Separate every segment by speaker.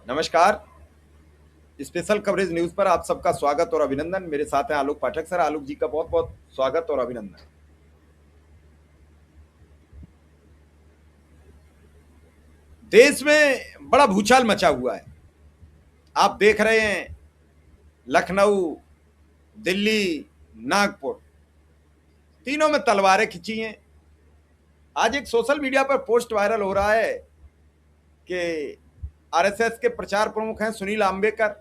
Speaker 1: नमस्कार। Special coverage news पर आप सबका स्वागत और अभिनंदन। मेरे साथ हैं आलोक पाठक सर। आलोक जी का बहुत बहुत स्वागत और अभिनंदन। देश में बड़ा भूचाल मचा हुआ है। आप देख रहे हैं लखनऊ, दिल्ली, नागपुर, तीनों में तलवारें खिंची हैं। आज एक सोशल मीडिया पर पोस्ट वायरल हो रहा है कि आरएसएस के प्रचार प्रमुख हैं सुनील आम्बेकर।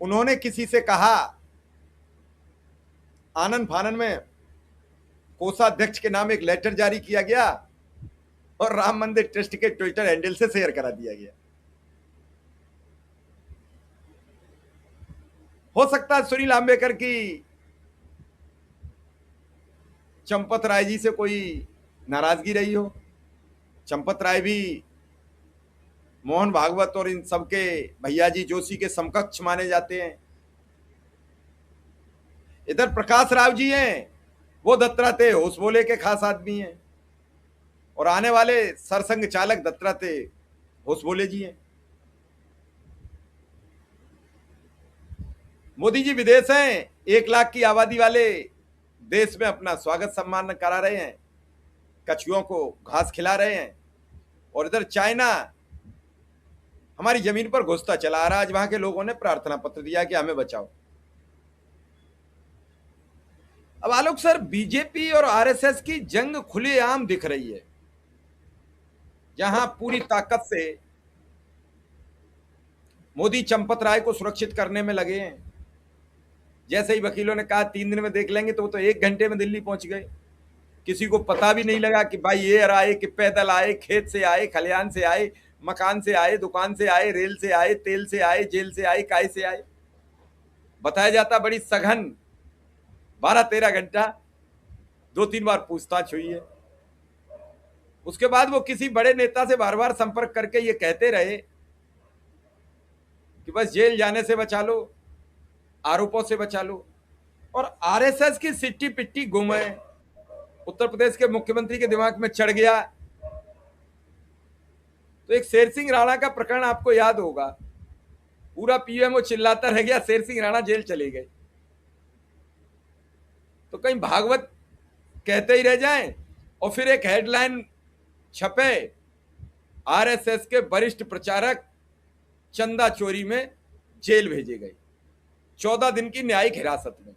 Speaker 1: उन्होंने किसी से कहा, आनंद फानन में कोषाध्यक्ष के नाम एक लेटर जारी किया गया और राम मंदिर ट्रस्ट के ट्विटर हैंडल से शेयर करा दिया गया। हो सकता है सुनील आम्बेकर की चंपत राय जी से कोई नाराजगी रही हो। चंपत राय भी मोहन भागवत और इन सबके भैया जी जोशी के समकक्ष माने जाते हैं। इधर प्रकाश राव जी हैं, वो दत्तात्रेय होसबोले के खास आदमी हैं और आने वाले सरसंघ चालक दत्तात्रेय होसबोले जी हैं। मोदी जी विदेश हैं, 1 लाख की आबादी वाले देश में अपना स्वागत सम्मान करा रहे हैं, कछुओं को घास खिला रहे हैं। और इधर चाइना हमारी जमीन पर घुसता चला आ रहा। आज वहां के लोगों ने प्रार्थना पत्र दिया कि हमें बचाओ। अब आलोक सर, बीजेपी और आरएसएस की जंग खुलेआम दिख रही है, जहां पूरी ताकत से मोदी चंपत राय को सुरक्षित करने में लगे हैं। जैसे ही वकीलों ने कहा 3 दिन में देख लेंगे, तो वो तो 1 घंटे में दिल्ली पहुंच गए। किसी को पता भी नहीं लगा कि भाई एयर आए कि पैदल आए, खेत से आए, खलियान से आए, मकान से आए, दुकान से आए, रेल से आए, तेल से आए, जेल से आए, काय से आए। बताया जाता बड़ी सघन 12-13 घंटा 2-3 बार पूछताछ हुई है। उसके बाद वो किसी बड़े नेता से बार बार संपर्क करके ये कहते रहे कि बस जेल जाने से बचा लो, आरोपों से बचा लो। और आरएसएस की सिट्टी पिट्टी गुम है। उत्तर प्रदेश के मुख्यमंत्री के दिमाग में चढ़ गया। तो एक शेर सिंह राणा का प्रकरण आपको याद होगा, पूरा पीएमओ चिल्लाता रह गया, शेर सिंह राणा जेल चले गए। तो कहीं भागवत कहते ही रह जाएं और फिर एक हेडलाइन छपे, आरएसएस के वरिष्ठ प्रचारक चंदा चोरी में जेल भेजे गए, 14 दिन की न्यायिक हिरासत में।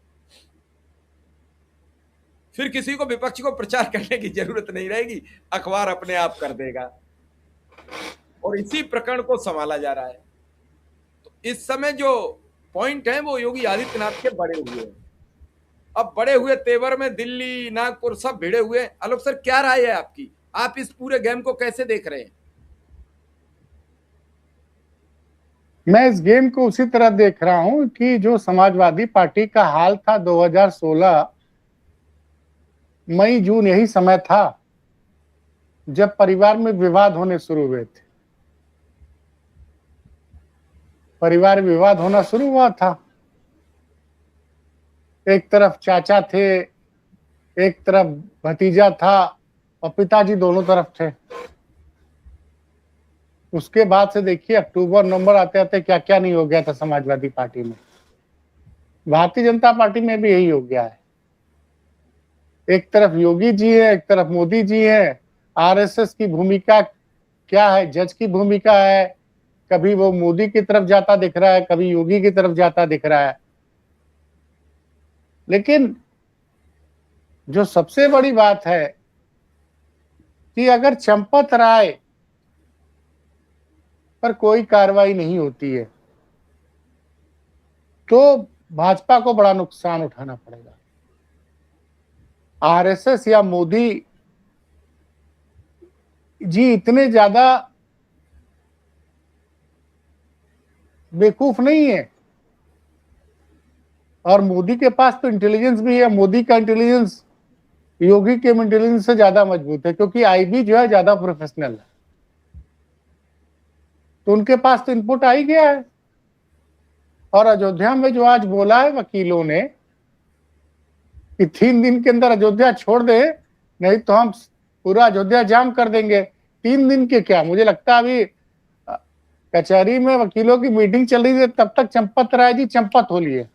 Speaker 1: फिर किसी को विपक्ष को प्रचार करने की जरूरत नहीं रहेगी, अखबार अपने आप कर देगा। और इसी प्रकरण को संभाला जा रहा है। तो इस समय जो पॉइंट है वो योगी आदित्यनाथ के बड़े हुए हैं। अब बड़े हुए तेवर में दिल्ली, नागपुर सब भिड़े हुए हैं। आलोक सर, क्या राय है आपकी? आप इस पूरे गेम को कैसे देख रहे हैं?
Speaker 2: मैं इस गेम को उसी तरह देख रहा हूं कि जो समाजवादी पार्टी का हाल था 2016 मई जून, यही समय था जब परिवार में विवाद होने शुरू हुए थे। परिवार विवाद होना शुरू हुआ था। एक तरफ चाचा थे, एक तरफ भतीजा था और पिताजी दोनों तरफ थे। उसके बाद से देखिए अक्टूबर नवंबर आते आते क्या क्या नहीं हो गया था समाजवादी पार्टी में। भारतीय जनता पार्टी में भी यही हो गया है। एक तरफ योगी जी है, एक तरफ मोदी जी है। आरएसएस की भूमिका क्या है? जज की भूमिका है। कभी वो मोदी की तरफ जाता दिख रहा है, कभी योगी की तरफ जाता दिख रहा है। लेकिन जो सबसे बड़ी बात है कि अगर चंपत राय पर कोई कार्रवाई नहीं होती है तो भाजपा को बड़ा नुकसान उठाना पड़ेगा। आरएसएस या मोदी जी इतने ज्यादा बेवकूफ नहीं है। और मोदी के पास तो इंटेलिजेंस भी है। मोदी का इंटेलिजेंस योगी के इंटेलिजेंस से ज्यादा मजबूत है, क्योंकि आईबी जो है ज्यादा प्रोफेशनल है। तो उनके पास तो इनपुट आ ही गया है। और अयोध्या में जो आज बोला है वकीलों ने कि 3 दिन के अंदर अयोध्या छोड़ दे, नहीं तो हम पूरा अयोध्या जाम कर देंगे। 3 दिन के क्या, मुझे लगता है अभी कचहरी में वकीलों की मीटिंग चल रही थी, तब तक चंपत राय जी चंपत हो लिए,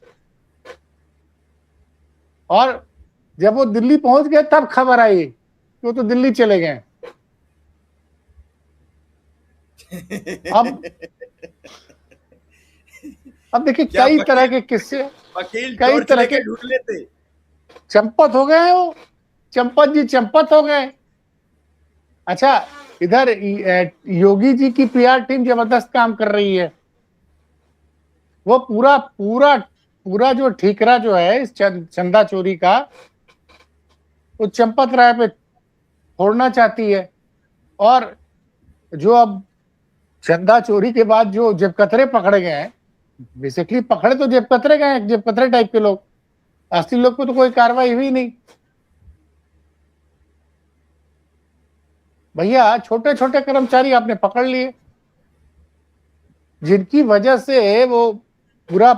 Speaker 2: और जब वो दिल्ली पहुंच गए तब खबर आई कि वो तो दिल्ली चले गए। अब अब देखिए
Speaker 1: क्या
Speaker 2: कई तरह
Speaker 1: वकील
Speaker 2: के किस्से,
Speaker 1: वकील
Speaker 2: कई
Speaker 1: टॉर्च
Speaker 2: तरह
Speaker 1: लेके
Speaker 2: के
Speaker 1: ढूंढ लेते।
Speaker 2: चंपत हो गए हैं वो, चंपत जी चंपत हो गए। अच्छा, इधर योगी जी की पीआर टीम जबरदस्त काम कर रही है। वो पूरा पूरा पूरा जो ठीकरा जो है इस चंदा चोरी का, वो चंपत राय पे फोड़ना चाहती है। और जो अब चंदा चोरी के बाद जो जेबकतरे पकड़े गए हैं, बेसिकली पकड़े तो जेबकतरे गए हैं, जेबकतरे टाइप के लोग, असली लोग पे तो कोई कार्रवाई हुई नहीं। भैया छोटे छोटे कर्मचारी आपने पकड़ लिए, जिनकी वजह से वो पूरा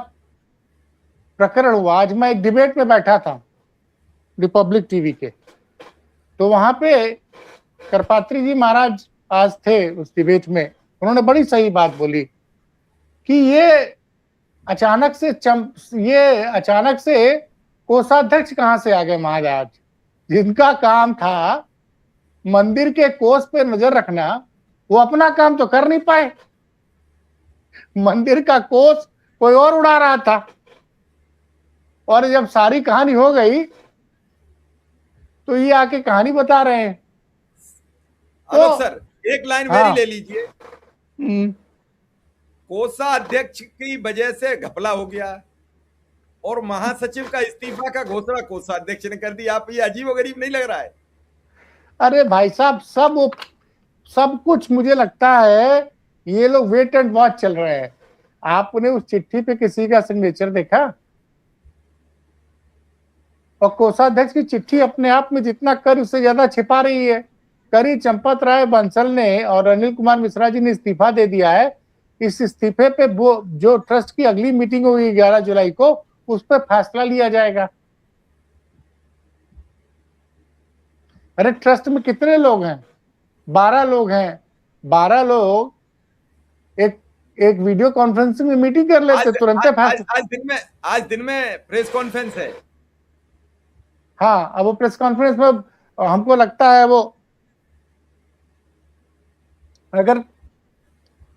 Speaker 2: प्रकरण हुआ। आज मैं एक डिबेट में बैठा था रिपब्लिक टीवी के, तो वहां पे करपात्री जी महाराज आज थे उस डिबेट में। उन्होंने बड़ी सही बात बोली कि ये अचानक से कोषाध्यक्ष कहां से आ गए महाराज, जिनका काम था मंदिर के कोष पे नजर रखना, वो अपना काम तो कर नहीं पाए, मंदिर का कोष कोई और उड़ा रहा था। और जब सारी कहानी हो गई तो ये आके कहानी बता रहे हैं।
Speaker 1: आलोक
Speaker 2: तो
Speaker 1: सर, एक लाइन मेरी
Speaker 2: हाँ,
Speaker 1: ले लीजिए। कोषाध्यक्ष की वजह से घपला हो गया और महासचिव का इस्तीफा का घोषणा कोषाध्यक्ष ने कर दिया। आप ये अजीबोगरीब नहीं लग रहा है?
Speaker 2: अरे भाई साहब, सब कुछ मुझे लगता है ये लोग वेट एंड वॉच चल रहे हैं। आपने उस चिट्ठी पे किसी का सिग्नेचर देखा? और कोषाध्यक्ष की चिट्ठी अपने आप में जितना कर उससे ज्यादा छिपा रही है। करी चंपत राय बंसल ने और अनिल कुमार मिश्रा जी ने इस्तीफा दे दिया है। इस इस्तीफे पे वो जो ट्रस्ट की अगली मीटिंग होगी 11 जुलाई को, उस पर फैसला लिया जाएगा। अरे ट्रस्ट में कितने लोग हैं? 12 लोग हैं। 12 लोग एक एक वीडियो कॉन्फ्रेंसिंग में मीटिंग कर लेते, तुरंत फैसला।
Speaker 1: आज दिन में प्रेस कॉन्फ्रेंस है।
Speaker 2: हाँ, अब वो प्रेस कॉन्फ्रेंस में हमको लगता है वो अगर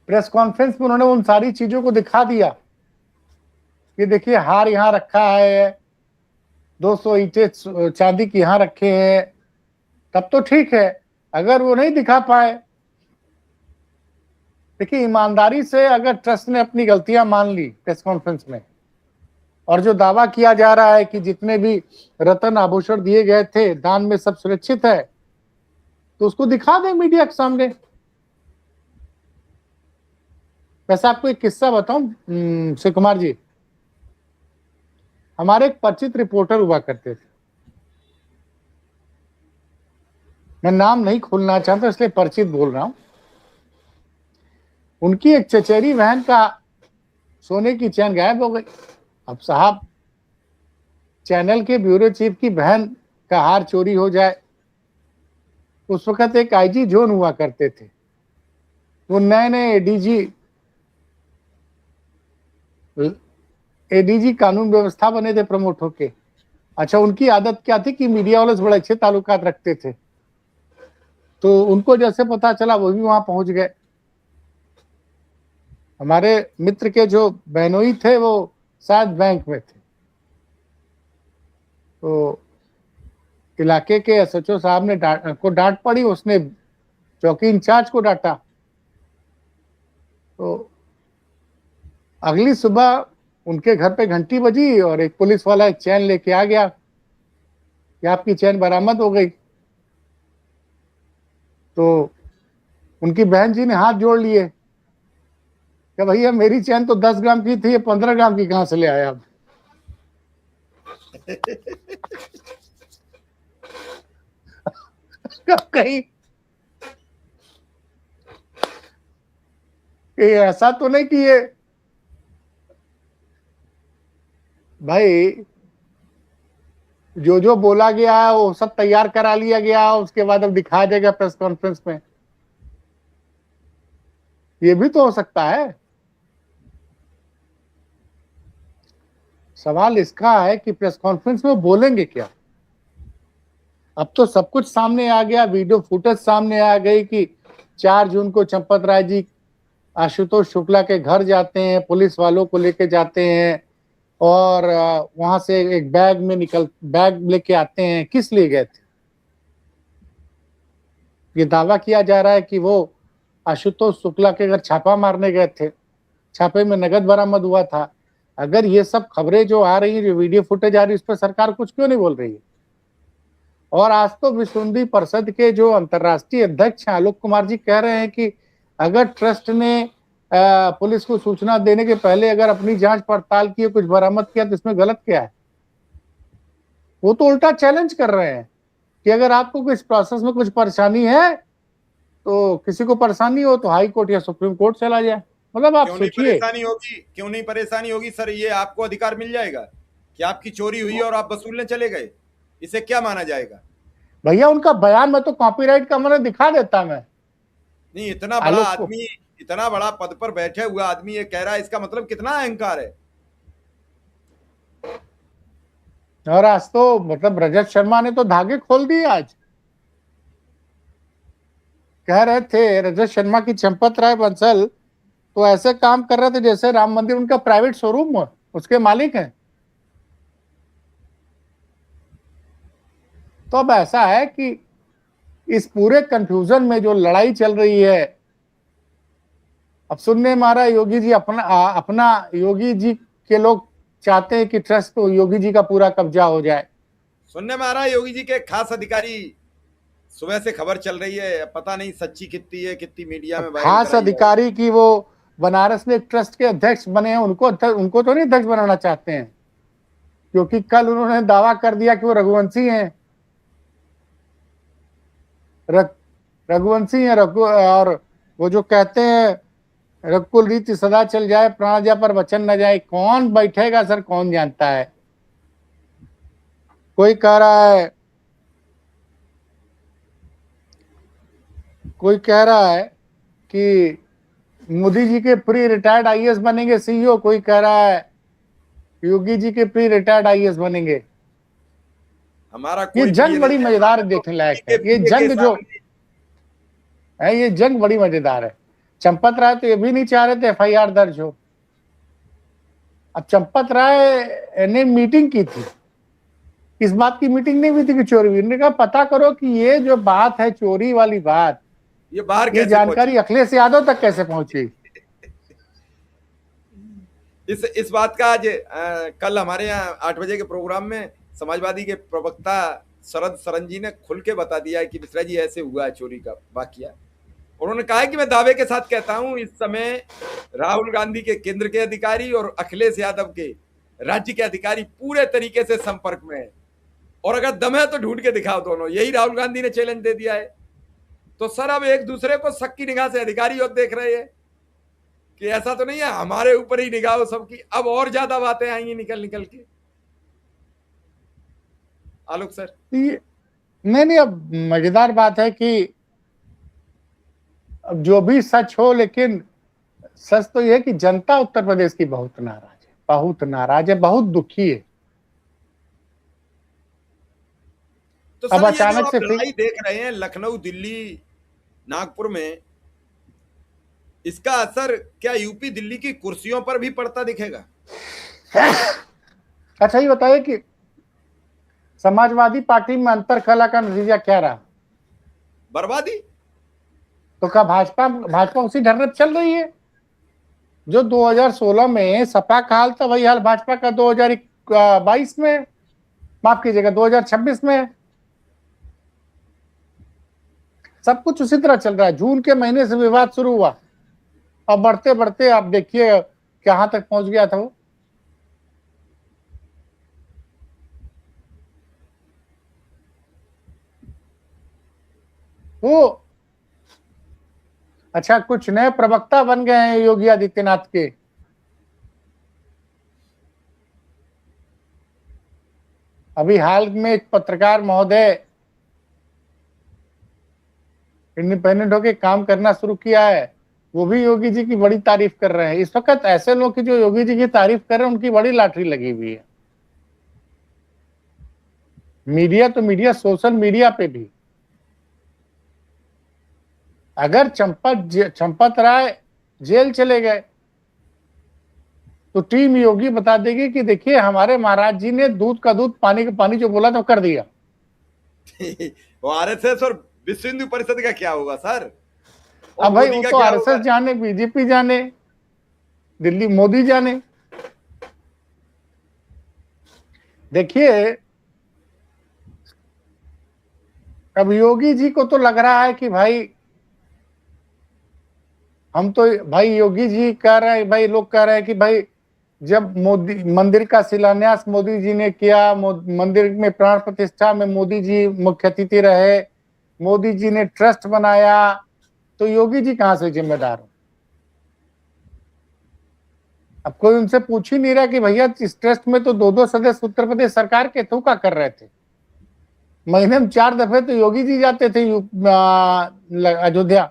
Speaker 2: प्रेस कॉन्फ्रेंस में उन्होंने उन सारी चीजों को दिखा दिया कि देखिए हार यहाँ रखा है, 200 ईंटें चांदी की यहाँ रखे हैं, तब तो ठीक है। अगर वो नहीं दिखा पाए, देखिए ईमानदारी से अगर ट्रस्ट ने अपनी गलतियां मान ली प्रेस कॉन्फ्रेंस में, और जो दावा किया जा रहा है कि जितने भी रत्न आभूषण दिए गए थे दान में सब सुरक्षित है, तो उसको दिखा दें मीडिया के सामने। वैसे आपको एक किस्सा बताऊं शिव कुमार जी, हमारे एक परिचित रिपोर्टर हुआ करते थे, मैं नाम नहीं खोलना चाहता इसलिए परिचित बोल रहा हूं। उनकी एक चचेरी बहन का सोने की चैन गायब हो गई। अब साहब, चैनल के ब्यूरो चीफ की बहन का हार चोरी हो जाए, उस वक्त एक आईजी जोन हुआ करते थे, वो नए नए एडीजी कानून व्यवस्था बने थे प्रमोट होके। अच्छा, उनकी आदत क्या थी कि मीडिया वाले से बड़े अच्छे ताल्लुकात रखते थे, तो उनको जैसे पता चला वो भी वहां पहुंच गए। हमारे मित्र के जो बहनोई थे वो शायद बैंक में थे, तो इलाके के एसएचओ साहब ने डांट पड़ी, उसने चौकी इंचार्ज को डांटा। तो अगली सुबह उनके घर पे घंटी बजी और एक पुलिस वाला एक चैन लेके आ गया कि आपकी चैन बरामद हो गई। तो उनकी बहन जी ने हाथ जोड़ लिए कि भैया मेरी चैन तो 10 ग्राम की थी, 15 ग्राम की कहां से ले आया आप? कहीं ऐसा तो नहीं कि ये भाई जो बोला गया वो सब तैयार करा लिया गया, उसके बाद अब दिखाया जाएगा प्रेस कॉन्फ्रेंस में। ये भी तो हो सकता है। सवाल इसका है कि प्रेस कॉन्फ्रेंस में बोलेंगे क्या। अब तो सब कुछ सामने आ गया, वीडियो फुटेज सामने आ गई कि 4 जून को चंपत राय जी आशुतोष शुक्ला के घर जाते हैं, पुलिस वालों को लेके जाते हैं और वहां से एक बैग लेके आते हैं। किस लिए गए थे? ये दावा किया जा रहा है कि वो आशुतोष शुक्ला के घर छापा मारने गए थे, छापे में नगद बरामद हुआ था। अगर ये सब खबरें जो आ रही है, जो वीडियो फुटेज आ रही है, उस पर सरकार कुछ क्यों नहीं बोल रही है? और आज तो विश्व हिंदी परिषद के जो अंतर्राष्ट्रीय अध्यक्ष हैं आलोक कुमार जी कह रहे हैं कि अगर ट्रस्ट ने पुलिस को सूचना देने के पहले अगर अपनी जांच पड़ताल की, कुछ बरामद किया, तो इसमें गलत क्या है? वो तो उल्टा चैलेंज कर रहे हैं कि अगर आपको इस प्रोसेस में कुछ परेशानी है, तो किसी को परेशानी हो तो हाई कोर्ट या सुप्रीम कोर्ट चला जाए। मतलब आप सोचिए,
Speaker 1: क्यों नहीं परेशानी होगी सर? ये आपको अधिकार मिल जाएगा कि आपकी चोरी हुई और आप वसूलने चले गए, इसे क्या माना जाएगा?
Speaker 2: भैया उनका बयान में तो कॉपीराइट का मैंने दिखा देता मैं।
Speaker 1: नहीं, इतना बड़ा आदमी, इतना बड़ा पद पर बैठे हुआ आदमी ये कह रहा है, इसका मतलब कितना अहंकार है।
Speaker 2: और आज तो मतलब रजत शर्मा ने तो धागे खोल दिए। आज कह रहे थे रजत शर्मा की चंपत राय बंसल तो ऐसे काम कर रहे थे जैसे राम मंदिर उनका प्राइवेट शोरूम है, उसके मालिक हैं। तो अब ऐसा है कि इस पूरे कंफ्यूजन में जो लड़ाई चल रही है, अब सुनने में आ रहा है योगी जी अपना योगी जी के लोग चाहते हैं कि ट्रस्ट पे योगी जी का पूरा कब्जा हो जाए।
Speaker 1: सुनने में आ रहा है योगी जी के खास अधिकारी, सुबह से खबर चल रही है, पता नहीं सच्ची कितनी है, कितनी मीडिया में वायरल
Speaker 2: खास अधिकारी की वो बनारस में एक ट्रस्ट के अध्यक्ष बने हैं, उनको तो नहीं अध्यक्ष बनाना चाहते हैं, क्योंकि कल उन्होंने दावा कर दिया कि वो रघुवंशी हैं। रघुवंशी हैं और वो जो कहते हैं रघुकुल रीति सदा चल जाए, प्राण जा पर वचन न जाए। कौन बैठेगा सर, कौन जानता है। कोई कह रहा है कि मोदी जी के प्री रिटायर्ड आईएएस बनेंगे सीईओ, कोई कह रहा है योगी जी के प्री रिटायर्ड आईएएस बनेंगे।
Speaker 1: हमारा
Speaker 2: ये जंग बड़ी मजेदार देखने लायक है। ये जंग जो है, ये जंग बड़ी मजेदार है। चंपत राय तो ये भी नहीं चाह रहे थे एफआईआर दर्ज हो। अब चंपत राय ने मीटिंग की थी, इस बात की मीटिंग नहीं हुई थी कि चोरी हुई। उन्होंने कहा पता करो कि ये जो बात है चोरी वाली बात, ये जानकारी अखिलेश यादव तक कैसे पहुंची।
Speaker 1: इस बात का आज कल हमारे यहाँ 8 बजे के प्रोग्राम में समाजवादी के प्रवक्ता शरद सरन जी ने खुल के बता दिया है कि मिश्रा जी ऐसे हुआ है चोरी का वाकया। उन्होंने कहा है कि मैं दावे के साथ कहता हूं, इस समय राहुल गांधी के केंद्र के अधिकारी और अखिलेश यादव के राज्य के अधिकारी पूरे तरीके से संपर्क में है, और अगर दम है तो ढूंढ के दिखाओ दोनों। यही राहुल गांधी ने चैलेंज दे दिया है। तो सर अब एक दूसरे को शक की निगाह से अधिकारी और देख रहे हैं कि ऐसा तो नहीं है हमारे ऊपर ही निगाह सबकी। अब और ज्यादा बातें आएंगी निकल निकल के। आलोक सर,
Speaker 2: नहीं, अब मजेदार बात है कि अब जो भी सच हो, लेकिन सच तो यह है कि जनता उत्तर प्रदेश की बहुत नाराज है, बहुत नाराज है, बहुत दुखी है।
Speaker 1: तो अब अचानक से लड़ाई देख रहे हैं लखनऊ, दिल्ली, नागपुर में, इसका असर क्या यूपी दिल्ली की कुर्सियों पर भी पड़ता दिखेगा?
Speaker 2: अच्छा ये बताइए कि समाजवादी पार्टी में अंतरकलह का नतीजा क्या रहा?
Speaker 1: बर्बादी।
Speaker 2: तो क्या भाजपा उसी ढर्रे पर चल रही है? जो 2016 में सपा का हाल था, वही हाल भाजपा का 2022 में, माफ कीजिएगा 2026 में। सब कुछ उसी तरह चल रहा है। जून के महीने से विवाद शुरू हुआ, अब बढ़ते बढ़ते आप देखिए कहां तक पहुंच गया था वो। अच्छा, कुछ नए प्रवक्ता बन गए हैं योगी आदित्यनाथ के। अभी हाल में एक पत्रकार महोदय इंडिपेंडेंट होकर काम करना शुरू किया है, वो भी योगी जी की बड़ी तारीफ कर रहे हैं। इस वक्त ऐसे लोग की जो योगी जी की तारीफ कर रहे हैं उनकी बड़ी लॉटरी लगी हुई है। मीडिया तो मीडिया, सोशल मीडिया पे भी। अगर चंपत राय जेल चले गए तो टीम योगी बता देगी कि देखिए हमारे महाराज जी ने दूध का दूध पानी का पानी जो बोला तो कर दिया।
Speaker 1: वो आरएसएस और विश्व हिंदू परिषद का क्या होगा सर? और
Speaker 2: अब भाई
Speaker 1: मोदी
Speaker 2: वो
Speaker 1: का
Speaker 2: तो
Speaker 1: क्या
Speaker 2: आरएसएस
Speaker 1: होगा?
Speaker 2: जाने, बीजेपी जाने, दिल्ली मोदी जाने। देखिए अब योगी जी को तो लग रहा है कि भाई हम तो, भाई योगी जी कह रहे हैं, भाई लोग कह रहे हैं कि भाई जब मोदी मंदिर का शिलान्यास मोदी जी ने किया, मंदिर में प्राण प्रतिष्ठा में मोदी जी मुख्य अतिथि रहे, मोदी जी ने ट्रस्ट बनाया, तो योगी जी कहां से जिम्मेदार हो? अब कोई उनसे पूछ ही नहीं रहा कि भैया इस ट्रस्ट में तो दो दो सदस्य उत्तर प्रदेश सरकार के तो क्या कर रहे थे। महीने में 4 दफे तो योगी जी जाते थे अयोध्या,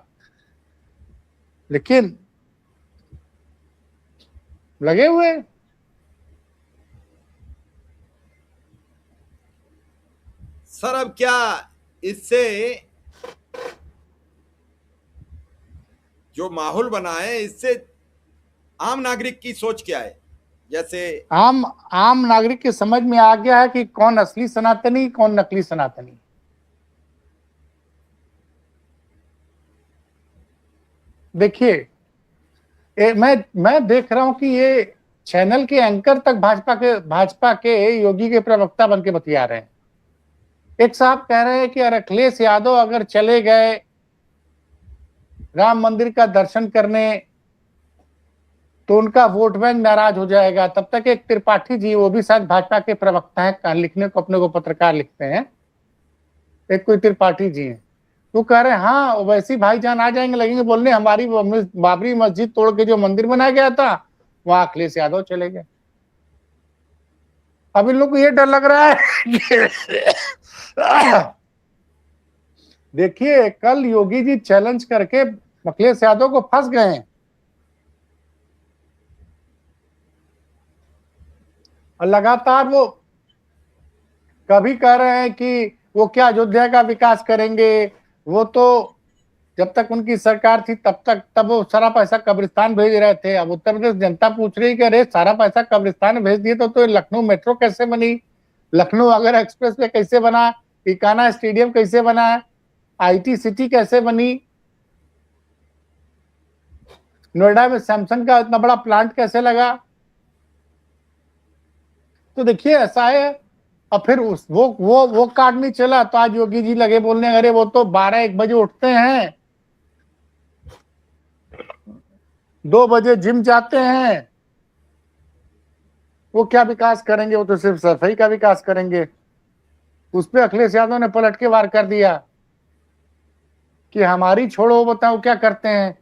Speaker 2: लेकिन लगे हुए।
Speaker 1: सर अब क्या इससे जो माहौल बना है इससे आम नागरिक की सोच क्या है? जैसे
Speaker 2: आम आम नागरिक के समझ में आ गया है कि कौन असली सनातनी, कौन नकली सनातनी। देखिए मैं देख रहा हूं कि ये चैनल के एंकर तक भाजपा के योगी के प्रवक्ता बन के बतिया रहे हैं। एक साहब कह रहे हैं कि अखिलेश यादव अगर चले गए राम मंदिर का दर्शन करने तो उनका वोट बैंक नाराज हो जाएगा। तब तक एक त्रिपाठी जी, वो भी शायद भाजपा के प्रवक्ता हैं, लिखने को अपने को पत्रकार लिखते हैं, एक कोई त्रिपाठी जी हैं, तो कह रहे हैं हाँ वैसी भाईजान आ जाएंगे, लगेंगे बोलने हमारी बाबरी मस्जिद तोड़ के जो मंदिर बनाया गया था वहां अखिलेश यादव चले गए। अब इन लोग को ये डर लग रहा है देखिए कल योगी जी चैलेंज करके अखिलेश यादव को फंस गए हैं, और लगातार वो कभी कह रहे हैं कि वो क्या अयोध्या का विकास करेंगे, वो तो जब तक उनकी सरकार थी तब वो सारा पैसा कब्रिस्तान भेज रहे थे। अब उत्तर प्रदेश जनता पूछ रही है कि अरे सारा पैसा कब्रिस्तान भेज दिए तो लखनऊ मेट्रो कैसे बनी, लखनऊ अगर एक्सप्रेस वे कैसे बना, इकाना स्टेडियम कैसे बना, आईटी सिटी कैसे बनी, नोएडा में सैमसंग का इतना बड़ा प्लांट कैसे लगा। तो देखिए ऐसा है। और फिर वो कार्ड नहीं चला तो आज योगी जी लगे बोलने, अरे वो तो 12-1 बजे उठते हैं, 2 बजे जिम जाते हैं, वो क्या विकास करेंगे, वो तो सिर्फ सफाई का विकास करेंगे। उस पर अखिलेश यादव ने पलट के वार कर दिया कि हमारी छोड़ो, बताओ क्या करते हैं।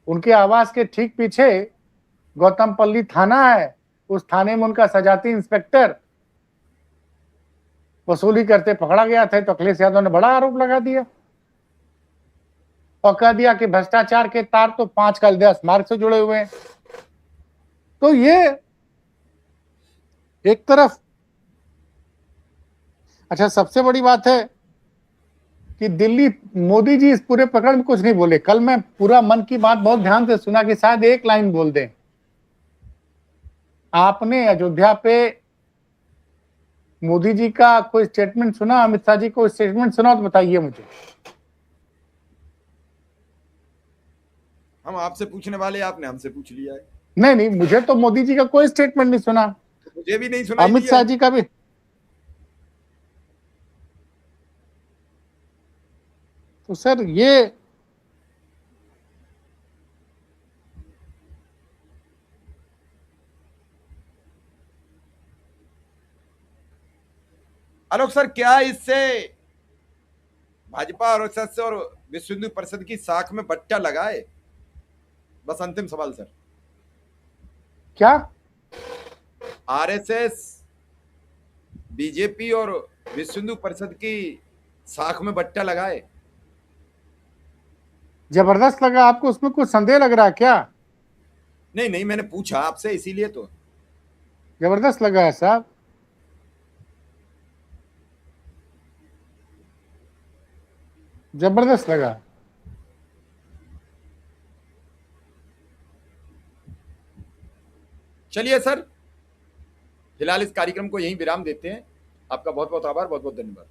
Speaker 2: उनके आवास के ठीक पीछे गौतमपल्ली थाना है, उस थाने में उनका सजाती इंस्पेक्टर वसूली करते पकड़ा गया था, तो अखिलेश यादव ने बड़ा आरोप लगा दिया और कह दिया कि भ्रष्टाचार के तार तो 5 कालिदास मार्ग से जुड़े हुए हैं। तो ये एक तरफ, अच्छा सबसे बड़ी बात है कि दिल्ली मोदी जी इस पूरे प्रकरण में कुछ नहीं बोले। कल मैं पूरा मन की बात बहुत ध्यान से सुना कि शायद एक लाइन बोल दें, आपने अयोध्या पे मोदी जी का कोई स्टेटमेंट सुना, अमित शाह जी को स्टेटमेंट सुना तो बताइए मुझे।
Speaker 1: हम आपसे पूछने वाले, आपने हमसे पूछ लिया है।
Speaker 2: नहीं, मुझे तो मोदी जी का कोई स्टेटमेंट नहीं सुना,
Speaker 1: मुझे भी नहीं सुनाई
Speaker 2: अमित
Speaker 1: दिया।
Speaker 2: शाह जी का भी। तो सर ये
Speaker 1: आलोक सर, क्या इससे भाजपा और आरएसएस और विश्व हिंदू परिषद की साख में बट्टा लगाए? बस अंतिम सवाल सर।
Speaker 2: क्या
Speaker 1: आरएसएस, बीजेपी और विश्व हिंदू परिषद की साख में बट्टा लगाए?
Speaker 2: जबरदस्त लगा आपको? उसमें कुछ संदेह लग रहा है क्या?
Speaker 1: नहीं नहीं, मैंने पूछा आपसे इसीलिए तो।
Speaker 2: जबरदस्त लगा है साहब। जबरदस्त लगा।
Speaker 1: चलिए सर, फिलहाल इस कार्यक्रम को यहीं विराम देते हैं। आपका बहुत बहुत आभार, बहुत बहुत धन्यवाद।